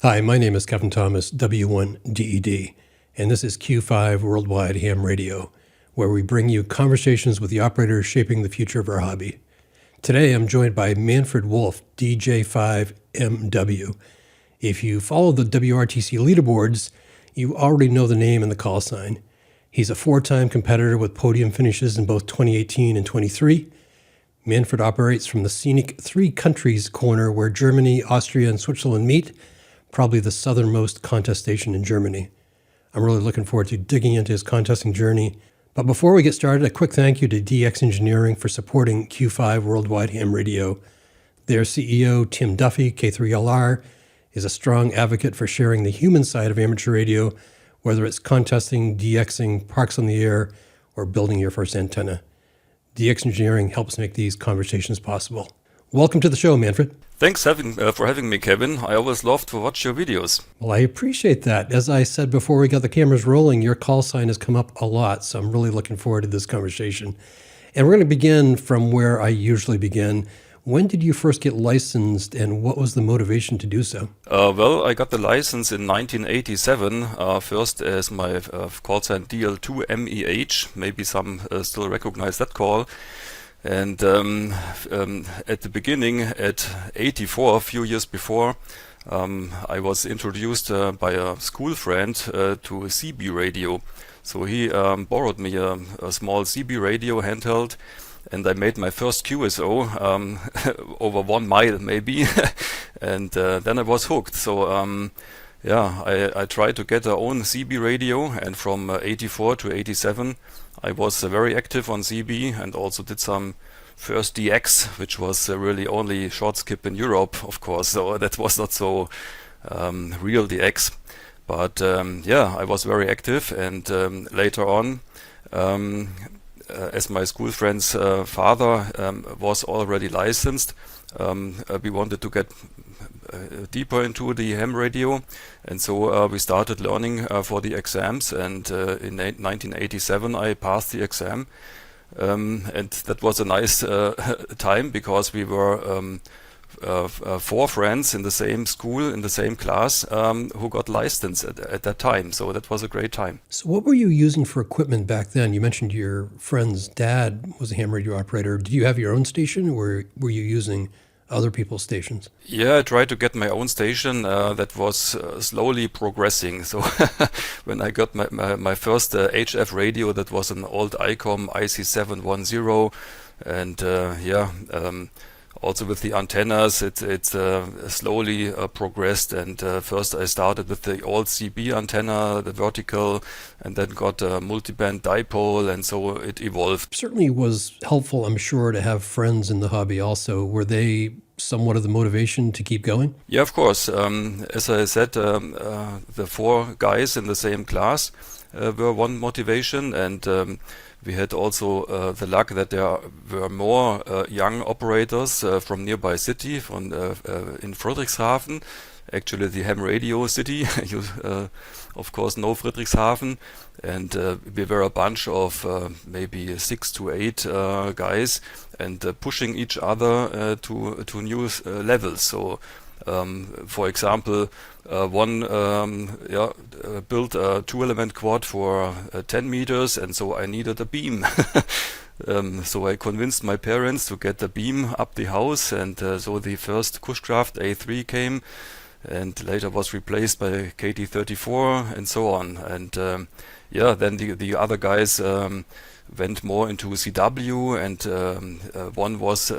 Hi, my name is Kevin Thomas, W1DED, and this is Q5 Worldwide Ham Radio, where we bring you conversations with the operators shaping the future of our hobby. Today, I'm joined by Manfred Wolf DJ5MW. If you follow the WRTC leaderboards, you already know the name and the call sign. He's a four-time competitor with podium finishes in both 2018 and 23. Manfred operates from the scenic three countries corner where Germany, Austria, and Switzerland meet, probably the southernmost contest station in Germany. I'm really looking forward to digging into his contesting journey. But before we get started, a quick thank you to DX Engineering for supporting Q5 Worldwide Ham Radio. Their CEO, Tim Duffy, K3LR, is a strong advocate for sharing the human side of amateur radio, whether it's contesting, DXing, parks on the air, or building your first antenna. DX Engineering helps make these conversations possible. Welcome to the show, Manfred. Thanks for having me, Kevin. I always love to watch your videos. Well, I appreciate that. As I said before we got the cameras rolling, your call sign has come up a lot, so I'm really looking forward to this conversation. And we're going to begin from where I usually begin. When did you first get licensed, and what was the motivation to do so? Well, I got the license in 1987, first as my call sign DL2MEH. Maybe some still recognize that call. And at the beginning, at 84, a few years before, I was introduced by a school friend to a CB radio. So he borrowed me a small CB radio handheld, and I made my first QSO over 1 mile maybe, and then I was hooked. So I tried to get our own CB radio, and from 84 to 87 I was very active on CB and also did some first DX, which was really only short skip in Europe, of course, so that was not so real DX. But I was very active, and later on, as my school friend's father was already licensed, we wanted to get deeper into the ham radio, and so we started learning for the exams, and in 1987 I passed the exam, and that was a nice time because we were four friends in the same school, in the same class, who got licensed at that time. So that was a great time. So what were you using for equipment back then? You mentioned your friend's dad was a ham radio operator. Did you have your own station, or were you using other people's stations? Yeah, I tried to get my own station. That was slowly progressing. So when I got my first HF radio, that was an old ICOM IC710, and also with the antennas, it slowly progressed, and first I started with the old CB antenna, the vertical, and then got a multiband dipole, and so it evolved. Certainly was helpful, I'm sure, to have friends in the hobby also. Were they somewhat of the motivation to keep going? Yeah, of course. As I said, the four guys in the same class were one motivation, and we had also the luck that there were more young operators from nearby city, in Friedrichshafen, actually the ham radio city. You of course know Friedrichshafen, and we were a bunch of maybe 6 to 8 guys, and pushing each other to new levels. So for example, one built a 2-element quad for 10 meters, and so I needed a beam. So I convinced my parents to get the beam up the house, and so the first Kushcraft A3 came, and later was replaced by KT34 and so on. And then the other guys went more into CW, and one was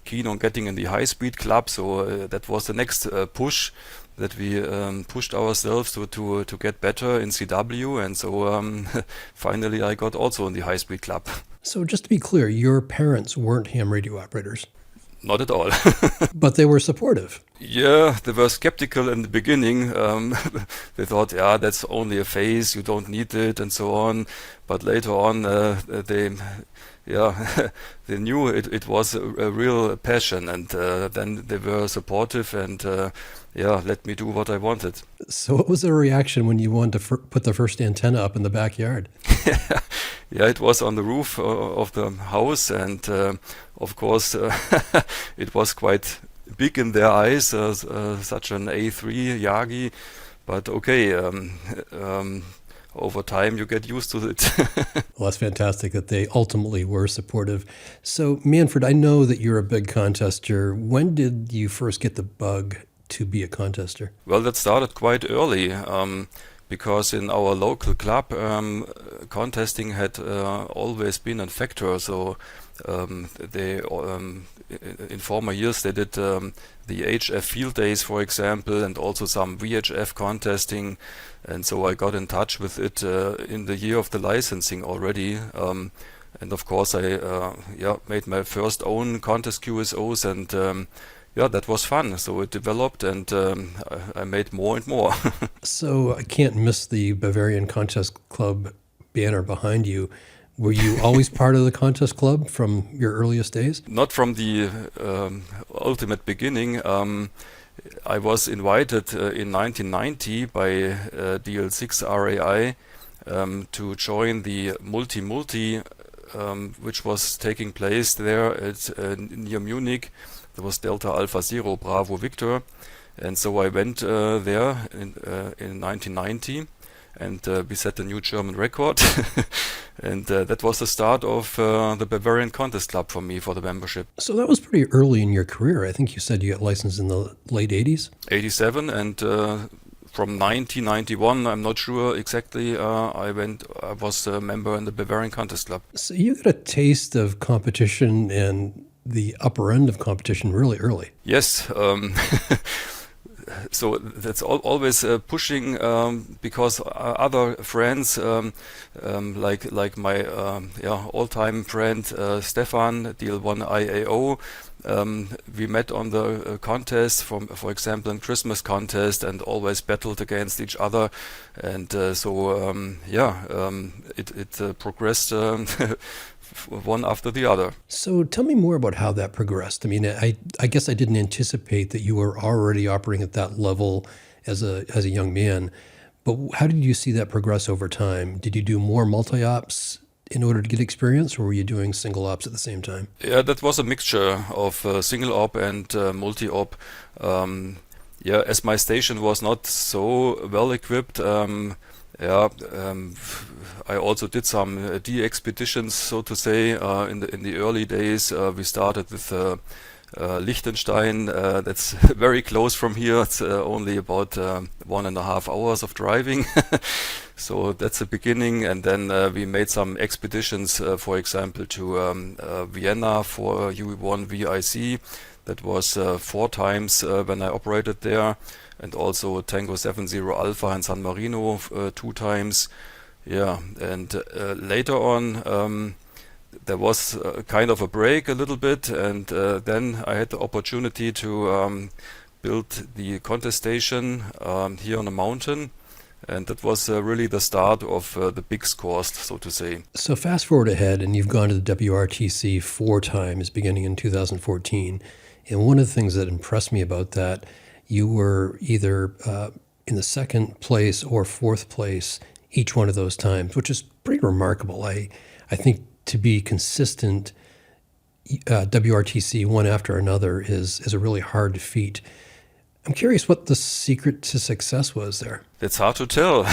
keen on getting in the high-speed club, so that was the next push, that we pushed ourselves to get better in CW, and so finally I got also in the high-speed club. So just to be clear, your parents weren't ham radio operators? Not at all. But they were supportive. Yeah, they were skeptical in the beginning. They thought, that's only a phase, you don't need it, and so on. But later on, they knew it was a real passion, and then they were supportive, and let me do what I wanted. So what was their reaction when you wanted to put the first antenna up in the backyard? Yeah, it was on the roof of the house, and of course it was quite big in their eyes, such an A3 Yagi, but okay, over time you get used to it. Well, that's fantastic that they ultimately were supportive. So, Manfred, I know that you're a big contester. When did you first get the bug to be a contester? Well, that started quite early. Because in our local club, contesting had always been a factor. So they, in former years, they did the HF field days, for example, and also some VHF contesting. And so I got in touch with it in the year of the licensing already. And of course, I made my first own contest QSOs, and that was fun. So it developed, and I made more and more. So I can't miss the Bavarian Contest Club banner behind you. Were you always part of the contest club from your earliest days? Not from the ultimate beginning. I was invited in 1990 by DL6 RAI to join the multi-multi, which was taking place there near Munich. There was Delta Alpha Zero Bravo Victor, and so I went there in 1990, and we set a new German record, and that was the start of the Bavarian Contest Club for me, for the membership. So that was pretty early in your career. I think you said you got licensed in the late 80s? 87, and from 1991, I'm not sure exactly, I was a member in the Bavarian Contest Club. So you got a taste of competition and the upper end of competition really early. Yes. So that's always pushing, because other friends, like my all-time friend Stefan, DL1 IAO, we met on the contest, for example, in Christmas contest, and always battled against each other, and it progressed one after the other. So tell me more about how that progressed. I mean, I guess I didn't anticipate that you were already operating at that level as a young man, but how did you see that progress over time? Did you do more multi-ops in order to get experience, or were you doing single ops at the same time? Yeah, that was a mixture of single op and multi-op. As my station was not so well equipped, I also did some de-expeditions, so to say, in the early days. We started with Liechtenstein. That's very close from here. It's only about 1.5 hours of driving. So that's the beginning. And then we made some expeditions, for example, to Vienna for UE1 VIC. That was 4 times when I operated there. And also Tango 70 Alpha in San Marino 2 times. Yeah, and later on there was kind of a break a little bit, and then I had the opportunity to build the contest station here on the mountain, and that was really the start of the big scores, so to say. So fast forward ahead, and you've gone to the WRTC 4 times beginning in 2014, and one of the things that impressed me about that, you were either in the 2nd place or 4th place each one of those times, which is pretty remarkable. I think to be consistent WRTC one after another is a really hard feat. I'm curious what the secret to success was there. It's hard to tell.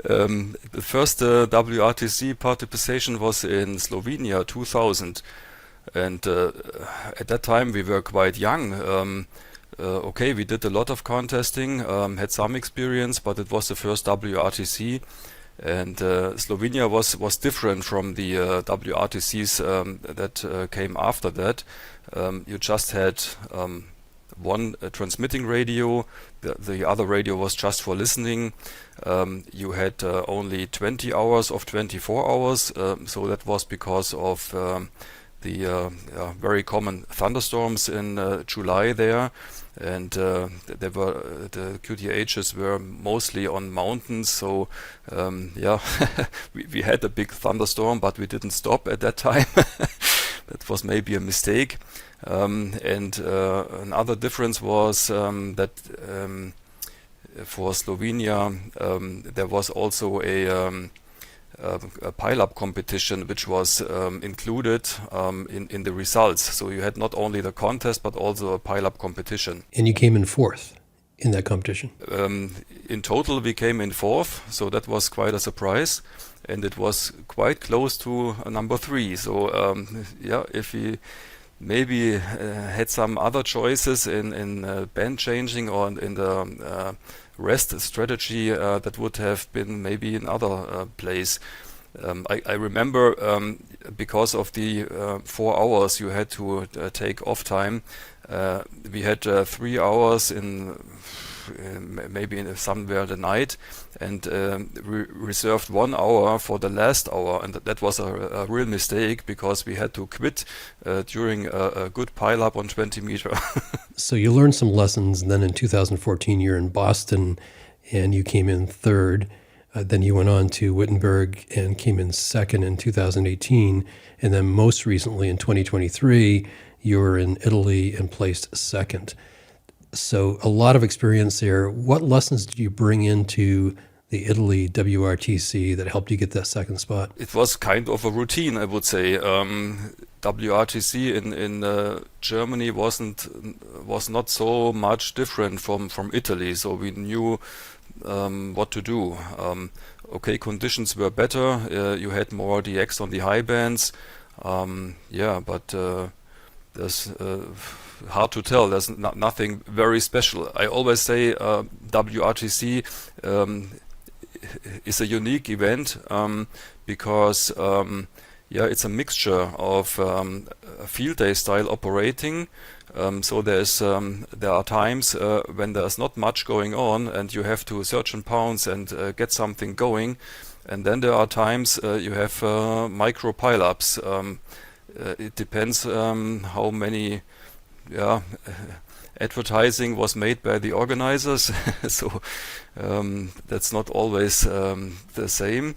The first WRTC participation was in Slovenia 2000, and at that time we were quite young. We did a lot of contesting, had some experience, but it was the first WRTC, and Slovenia was different from the WRTCs that came after that. You just had one transmitting radio, the other radio was just for listening. You had only 20 hours of 24 hours, so that was because of the very common thunderstorms in July there. And the QTHs were mostly on mountains, so we had a big thunderstorm, but we didn't stop at that time. That was maybe a mistake. And another difference was that for Slovenia there was also a a pile-up competition, which was included in the results. So you had not only the contest, but also a pile-up competition. And you came in fourth in that competition. In total, we came in fourth, so that was quite a surprise. And it was quite close to number 3. So if we maybe had some other choices in band changing or in the rest strategy, that would have been maybe another place. I remember because of the 4 hours you had to take off time, we had 3 hours maybe somewhere the night, and reserved 1 hour for the last hour, and that was a real mistake because we had to quit during a good pile up on 20 meter. So you learned some lessons, and then in 2014 you're in Boston and you came in third. Then you went on to Wittenberg and came in second in 2018, and then most recently in 2023 you were in Italy and placed second. So a lot of experience there. What lessons did you bring into the Italy WRTC that helped you get that second spot? It was kind of a routine, I would say. WRTC in Germany was not so much different from Italy, so we knew what to do. Conditions were better. You had more DX on the high bands. But there's hard to tell. There's nothing very special. I always say WRTC is a unique event because it's a mixture of field day style operating. So there are times when there's not much going on and you have to search and pounce and get something going. And then there are times you have micro pile-ups. It depends how many advertising was made by the organizers. So that's not always the same.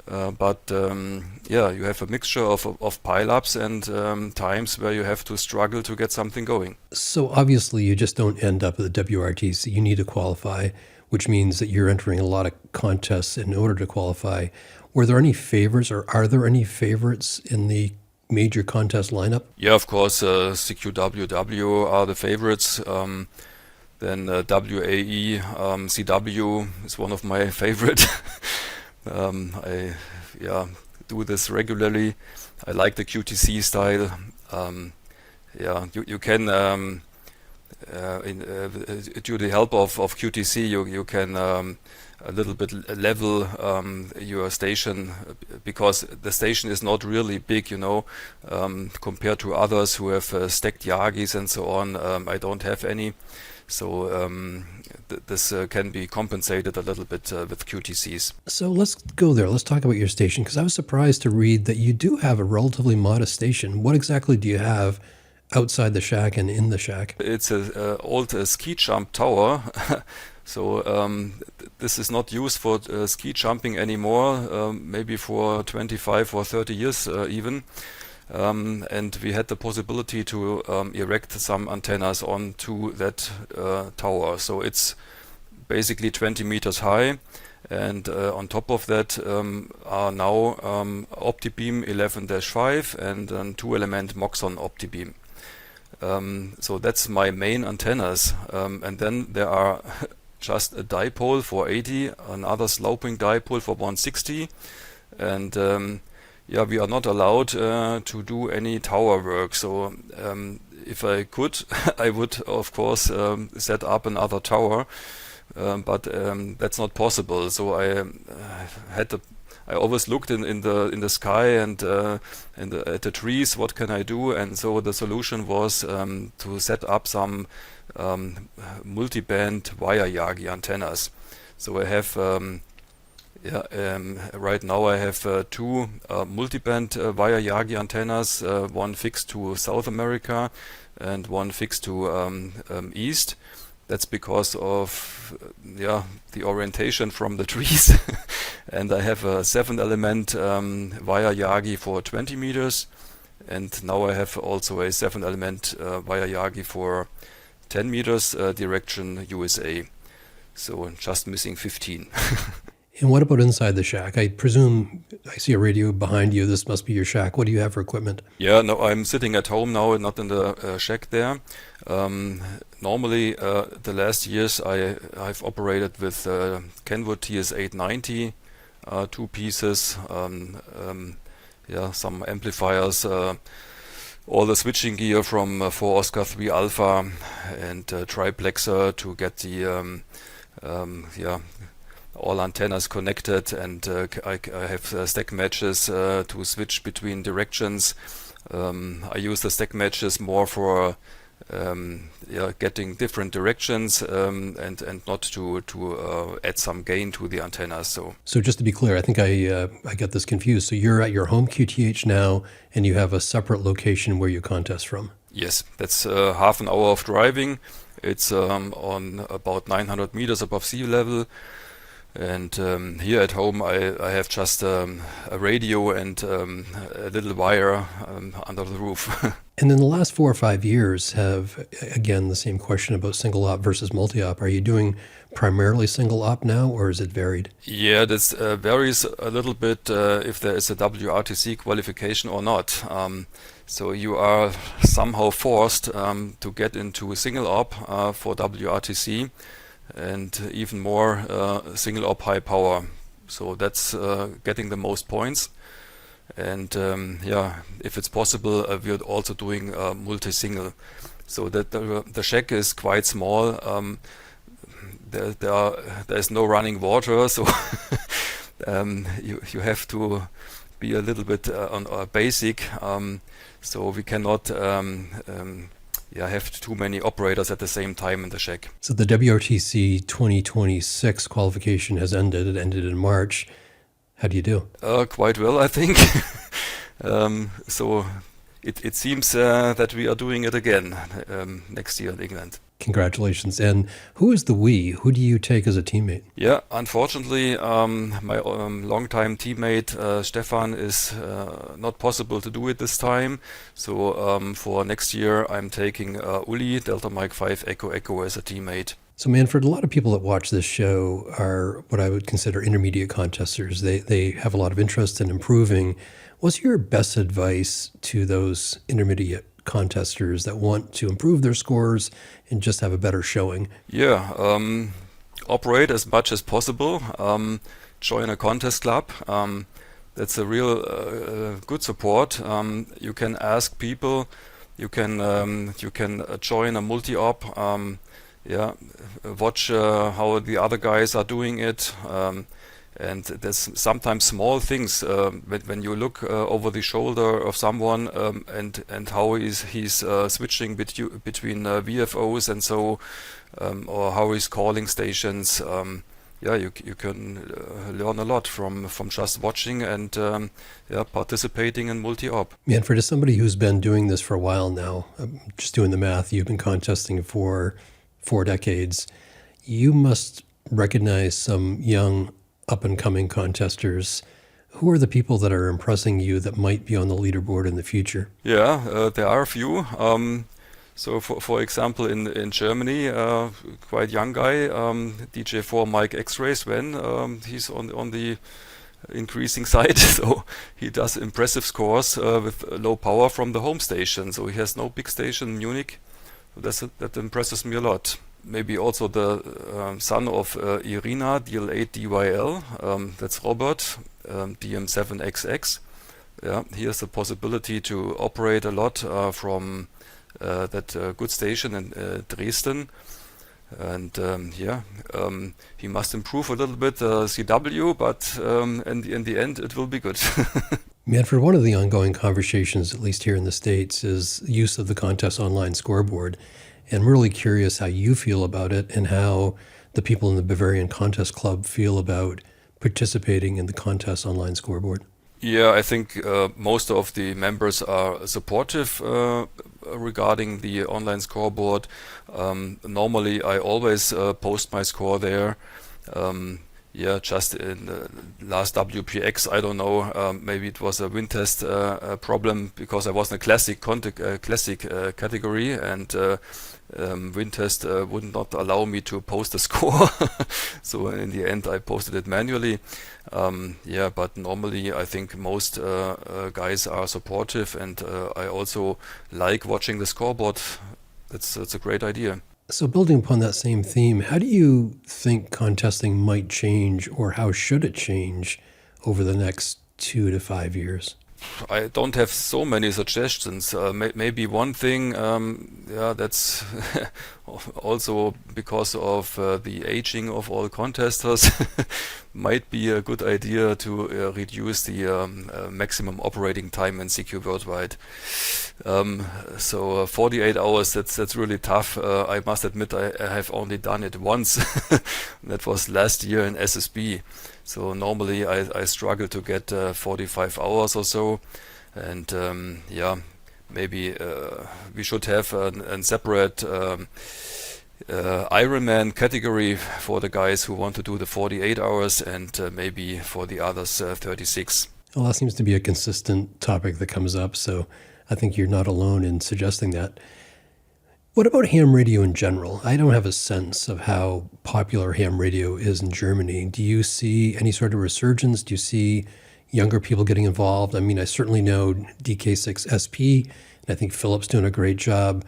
But you have a mixture of pile-ups and times where you have to struggle to get something going. So obviously you just don't end up at the WRTC. You need to qualify, which means that you're entering a lot of contests in order to qualify. Were there any favorites, or are there any favorites in the major contest lineup? Yeah, of course, CQWW are the favorites. Then WAE, CW is one of my favorite. I do this regularly. I like the QTC style. You can due to the help of QTC, you can a little bit level your station, because the station is not really big, compared to others who have stacked Yagis and so on. I don't have any. So this can be compensated a little bit with QTCs. So let's go there. Let's talk about your station, because I was surprised to read that you do have a relatively modest station. What exactly do you have outside the shack and in the shack? It's an old ski jump tower. So this is not used for ski jumping anymore, maybe for 25 or 30 years even. And we had the possibility to erect some antennas onto that tower. So it's basically 20 meters high, and on top of that are now OptiBeam 11-5 and an 2-element Moxon OptiBeam. So that's my main antennas, and then there are just a dipole for 80, another sloping dipole for 160, and we are not allowed to do any tower work. So if I could, I would of course set up another tower, but that's not possible. So I always looked in the sky and at the trees. What can I do? And so the solution was to set up some multi-band wire Yagi antennas. So I have. Right now I have two multi-band wire Yagi antennas, one fixed to South America and one fixed to East. That's because of the orientation from the trees. And I have a 7-element wire Yagi for 20 meters, and now I have also a 7-element wire Yagi for 10 meters direction USA. So just missing 15. And what about inside the shack? I presume I see a radio behind you. This must be your shack. What do you have for equipment? Yeah, no, I'm sitting at home now, not in the shack there. Normally, the last years I've operated with Kenwood TS890, two pieces, some amplifiers, all the switching gear from 4 Oscar 3 Alpha and triplexer to get the all antennas connected, and I have stack matches to switch between directions. I use the stack matches more for getting different directions and not to add some gain to the antennas. So just to be clear, I think I got this confused. So you're at your home QTH now, and you have a separate location where you contest from. Yes, that's half an hour of driving. It's on about 900 meters above sea level. And here at home, I have just a radio and a little wire under the roof. And in the last 4 or 5 years have, again, the same question about single op versus multi-op. Are you doing primarily single op now, or is it varied? Yeah, this varies a little bit if there is a WRTC qualification or not. So you are somehow forced to get into single op for WRTC. And even more single op high power, so that's getting the most points. And if it's possible, we're also doing multi-single, so that the shack is quite small. There's no running water, so you have to be a little bit on basic. So we cannot have too many operators at the same time in the shack. So the WRTC 2026 qualification has ended. It ended in March. How do you do? Quite well, I think. So it seems that we are doing it again next year in England. Congratulations. And who is the we? Who do you take as a teammate? Yeah, unfortunately, my longtime teammate Stefan is not possible to do it this time. So for next year, I'm taking Uli, Delta Mike 5 Echo Echo as a teammate. So Manfred, a lot of people that watch this show are what I would consider intermediate contesters. They have a lot of interest in improving. What's your best advice to those intermediate contesters that want to improve their scores and just have a better showing? Yeah, operate as much as possible. Join a contest club. That's a real good support. You can ask people. You can join a multi-op. Watch how the other guys are doing it. And there's sometimes small things when you look over the shoulder of someone and how he's switching between VFOs and so, or how he's calling stations. You can learn a lot from just watching and participating in multi-op. Manfred, as somebody who's been doing this for a while now, just doing the math, you've been contesting for 4 decades. You must recognize some young up-and-coming contesters. Who are the people that are impressing you that might be on the leaderboard in the future? Yeah, there are a few. So for example, in Germany, quite young guy, DJ4 Mike X-Ray Sven, he's on the increasing side, so he does impressive scores with low power from the home station. So he has no big station in Munich. That impresses me a lot. Maybe also the son of Irina, DL8DYL, that's Robert, DM7XX. Yeah, he has the possibility to operate a lot from that good station in Dresden. And he must improve a little bit CW, but in the end it will be good. Manfred, one of the ongoing conversations, at least here in the States, is use of the contest online scoreboard. And I'm really curious how you feel about it and how the people in the Bavarian Contest Club feel about participating in the contest online scoreboard. Yeah, I think most of the members are supportive regarding the online scoreboard. Normally, I always post my score there. just in the last WPX, I don't know, maybe it was a wind test problem because I was in a classic category, and wind test would not allow me to post a score. So in the end I posted it manually. But normally I think most guys are supportive, and I also like watching the scoreboard. That's a great idea. So building upon that same theme, how do you think contesting might change, or how should it change over the next 2 to 5 years? I don't have so many suggestions. Maybe one thing, that's also because of the aging of all contesters, might be a good idea to reduce the maximum operating time in CQ Worldwide. 48 hours, that's really tough. I must admit I have only done it once. That was last year in SSB. So normally I struggle to get 45 hours or so, and maybe we should have a separate Ironman category for the guys who want to do the 48 hours, and maybe for the others 36. Well, that seems to be a consistent topic that comes up, so I think you're not alone in suggesting that. What about ham radio in general? I don't have a sense of how popular ham radio is in Germany. Do you see any sort of resurgence? Do you see younger people getting involved? I mean, I certainly know DK6SP, and I think Philip's doing a great job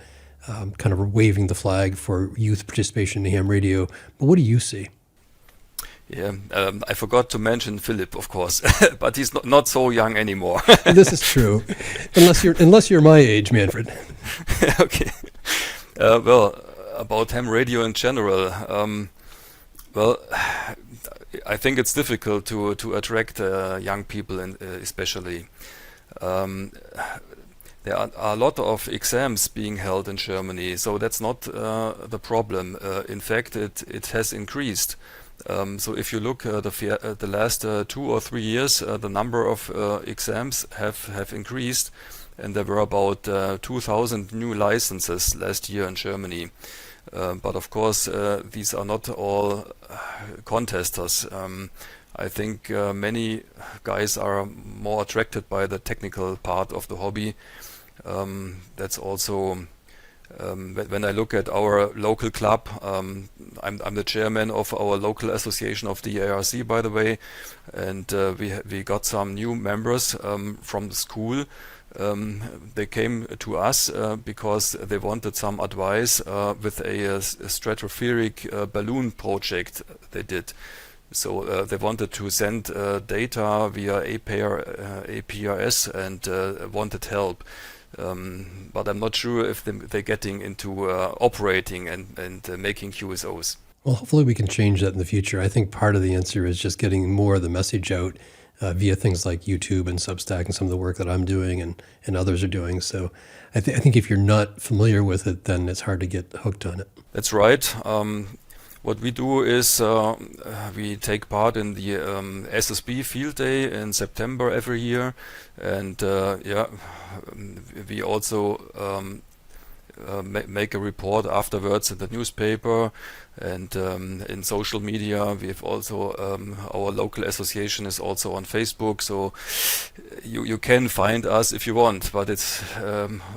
kind of waving the flag for youth participation in ham radio. But what do you see? Yeah, I forgot to mention Philip, of course, but he's not so young anymore. This is true, unless you're my age, Manfred. Okay. Well, about ham radio in general, I think it's difficult to attract young people, and especially. There are a lot of exams being held in Germany, so that's not the problem. In fact, it has increased. So if you look at the last 2 or 3 years, the number of exams have increased. And there were about 2,000 new licenses last year in Germany. But of course, these are not all contesters. I think many guys are more attracted by the technical part of the hobby. That's also, when I look at our local club, I'm the chairman of our local association of the ARC, by the way, and we got some new members from the school. They came to us because they wanted some advice with a stratospheric balloon project they did. So they wanted to send data via APRS and wanted help. But I'm not sure if they're getting into operating and making QSOs. Well, hopefully we can change that in the future. I think part of the answer is just getting more of the message out via things like YouTube and Substack and some of the work that I'm doing and others are doing. So I think if you're not familiar with it, then it's hard to get hooked on it. That's right. What we do is we take part in the SSB Field Day in September every year, and we also make a report afterwards in the newspaper and in social media. We have also our local association is also on Facebook, so you can find us if you want. But it's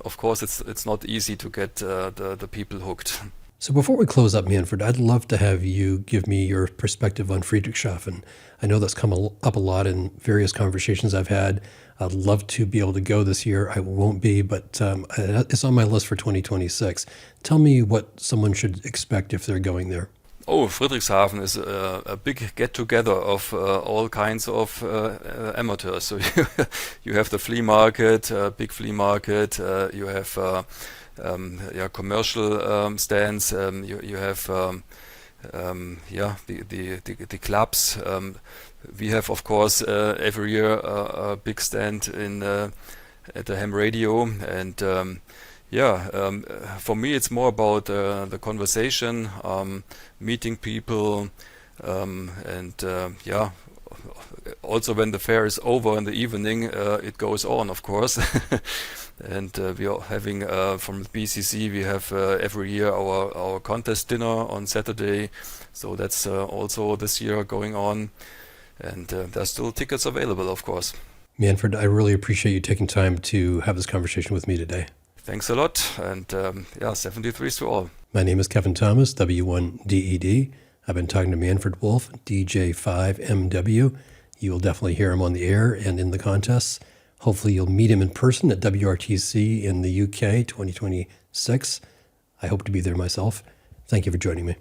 of course it's not easy to get the people hooked. So before we close up, Manfred, I'd love to have you give me your perspective on Friedrichshafen. I know that's come up a lot in various conversations I've had. I'd love to be able to go this year. I won't be, but it's on my list for 2026. Tell me what someone should expect if they're going there. Oh, Friedrichshafen is a big get-together of all kinds of amateurs. So you have the flea market, big flea market. You have commercial stands. You have the clubs. We have, of course, every year a big stand at the Ham Radio, and for me it's more about the conversation, meeting people, also when the fair is over in the evening, it goes on, of course. And we are having from the BCC, we have every year our contest dinner on Saturday. So that's also this year going on, and there's still tickets available, of course. Manfred, I really appreciate you taking time to have this conversation with me today. Thanks a lot, and 73s to all. My name is Kevin Thomas, W1DED. I've been talking to Manfred Wolf DJ5MW. You will definitely hear him on the air and in the contests. Hopefully you'll meet him in person at WRTC in the UK 2026. I hope to be there myself. Thank you for joining me.